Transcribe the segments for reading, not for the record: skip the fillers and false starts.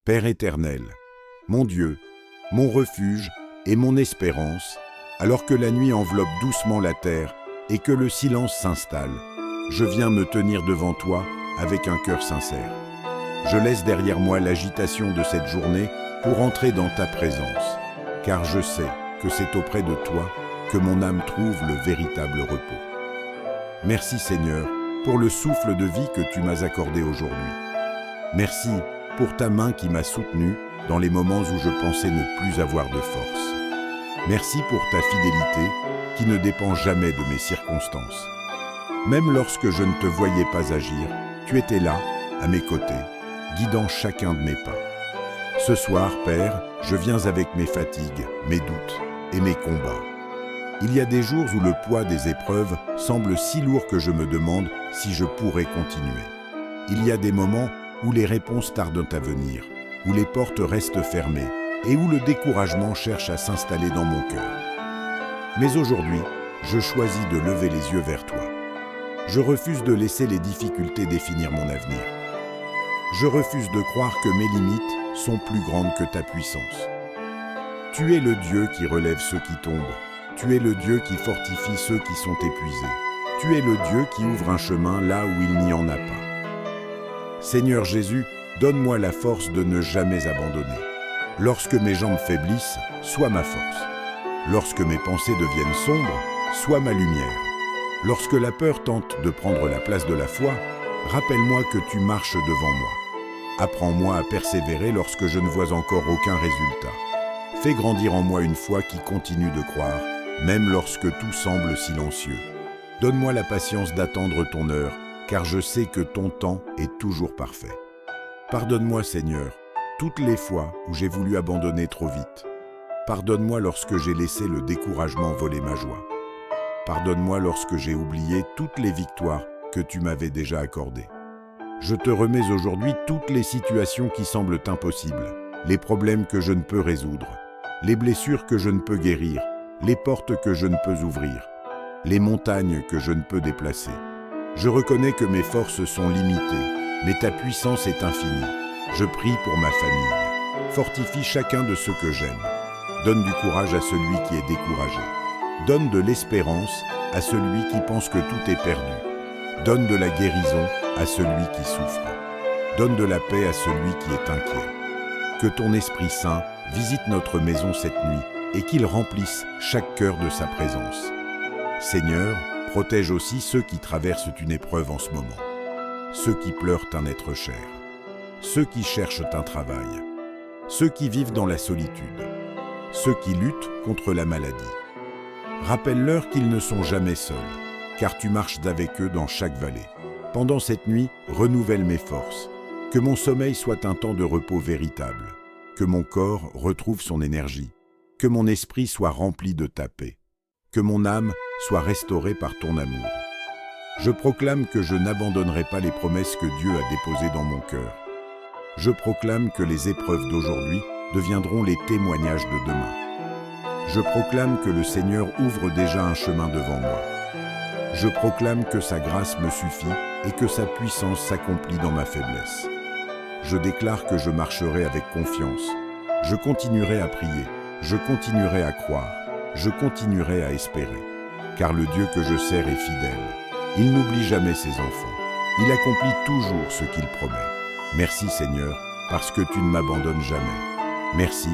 Père éternel, mon Dieu, mon refuge et mon espérance, alors que la nuit enveloppe doucement la terre et que le silence s'installe, je viens me tenir devant toi avec un cœur sincère. Je laisse derrière moi l'agitation de cette journée pour entrer dans ta présence, car je sais que c'est auprès de toi que mon âme trouve le véritable repos. Merci Seigneur pour le souffle de vie que tu m'as accordé aujourd'hui. Merci pour ta main qui m'a soutenu dans les moments où je pensais ne plus avoir de force. Merci pour ta fidélité qui ne dépend jamais de mes circonstances. Même lorsque je ne te voyais pas agir, tu étais là, à mes côtés, guidant chacun de mes pas. Ce soir, Père, je viens avec mes fatigues, mes doutes et mes combats. Il y a des jours où le poids des épreuves semble si lourd que je me demande si je pourrais continuer. Il y a des moments où les réponses tardent à venir, où les portes restent fermées et où le découragement cherche à s'installer dans mon cœur. Mais aujourd'hui, je choisis de lever les yeux vers toi. Je refuse de laisser les difficultés définir mon avenir. Je refuse de croire que mes limites sont plus grandes que ta puissance. Tu es le Dieu qui relève ceux qui tombent. Tu es le Dieu qui fortifie ceux qui sont épuisés. Tu es le Dieu qui ouvre un chemin là où il n'y en a pas. Seigneur Jésus, donne-moi la force de ne jamais abandonner. Lorsque mes jambes faiblissent, sois ma force. Lorsque mes pensées deviennent sombres, sois ma lumière. Lorsque la peur tente de prendre la place de la foi, rappelle-moi que tu marches devant moi. Apprends-moi à persévérer lorsque je ne vois encore aucun résultat. Fais grandir en moi une foi qui continue de croire, même lorsque tout semble silencieux. Donne-moi la patience d'attendre ton heure, car je sais que ton temps est toujours parfait. Pardonne-moi, Seigneur, toutes les fois où j'ai voulu abandonner trop vite. Pardonne-moi lorsque j'ai laissé le découragement voler ma joie. Pardonne-moi lorsque j'ai oublié toutes les victoires que tu m'avais déjà accordées. Je te remets aujourd'hui toutes les situations qui semblent impossibles, les problèmes que je ne peux résoudre, les blessures que je ne peux guérir, les portes que je ne peux ouvrir, les montagnes que je ne peux déplacer. Je reconnais que mes forces sont limitées, mais ta puissance est infinie. Je prie pour ma famille. Fortifie chacun de ceux que j'aime. Donne du courage à celui qui est découragé. Donne de l'espérance à celui qui pense que tout est perdu. Donne de la guérison à celui qui souffre. Donne de la paix à celui qui est inquiet. Que ton Esprit Saint visite notre maison cette nuit et qu'il remplisse chaque cœur de sa présence. Seigneur, protège aussi ceux qui traversent une épreuve en ce moment. Ceux qui pleurent un être cher. Ceux qui cherchent un travail. Ceux qui vivent dans la solitude. Ceux qui luttent contre la maladie. Rappelle-leur qu'ils ne sont jamais seuls, car tu marches avec eux dans chaque vallée. Pendant cette nuit, renouvelle mes forces. Que mon sommeil soit un temps de repos véritable. Que mon corps retrouve son énergie. Que mon esprit soit rempli de ta paix. Que mon âme soit restaurée par ton amour. Je proclame que je n'abandonnerai pas les promesses que Dieu a déposées dans mon cœur. Je proclame que les épreuves d'aujourd'hui deviendront les témoignages de demain. Je proclame que le Seigneur ouvre déjà un chemin devant moi. Je proclame que sa grâce me suffit et que sa puissance s'accomplit dans ma faiblesse. Je déclare que je marcherai avec confiance. Je continuerai à prier. Je continuerai à croire. Je continuerai à espérer. Car le Dieu que je sers est fidèle. Il n'oublie jamais ses enfants. Il accomplit toujours ce qu'il promet. Merci Seigneur, parce que tu ne m'abandonnes jamais. Merci,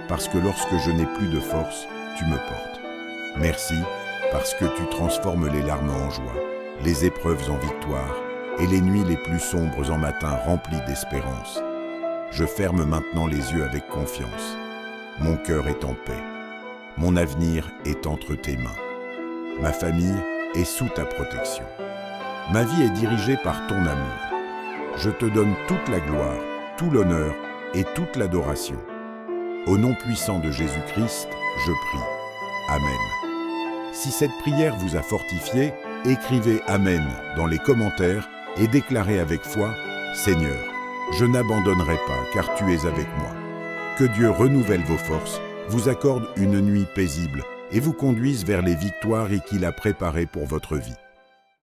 parce que lorsque je n'ai plus de force, tu me portes. Merci, parce que tu transformes les larmes en joie, les épreuves en victoire, et les nuits les plus sombres en matins remplis d'espérance. Je ferme maintenant les yeux avec confiance. Mon cœur est en paix. Mon avenir est entre tes mains. Ma famille est sous ta protection. Ma vie est dirigée par ton amour. Je te donne toute la gloire, tout l'honneur et toute l'adoration. Au nom puissant de Jésus-Christ, je prie. Amen. Si cette prière vous a fortifié, écrivez « Amen » dans les commentaires et déclarez avec foi « Seigneur, je n'abandonnerai pas car tu es avec moi ». Que Dieu renouvelle vos forces, vous accorde une nuit paisible et vous conduise vers les victoires qu'il a préparées pour votre vie.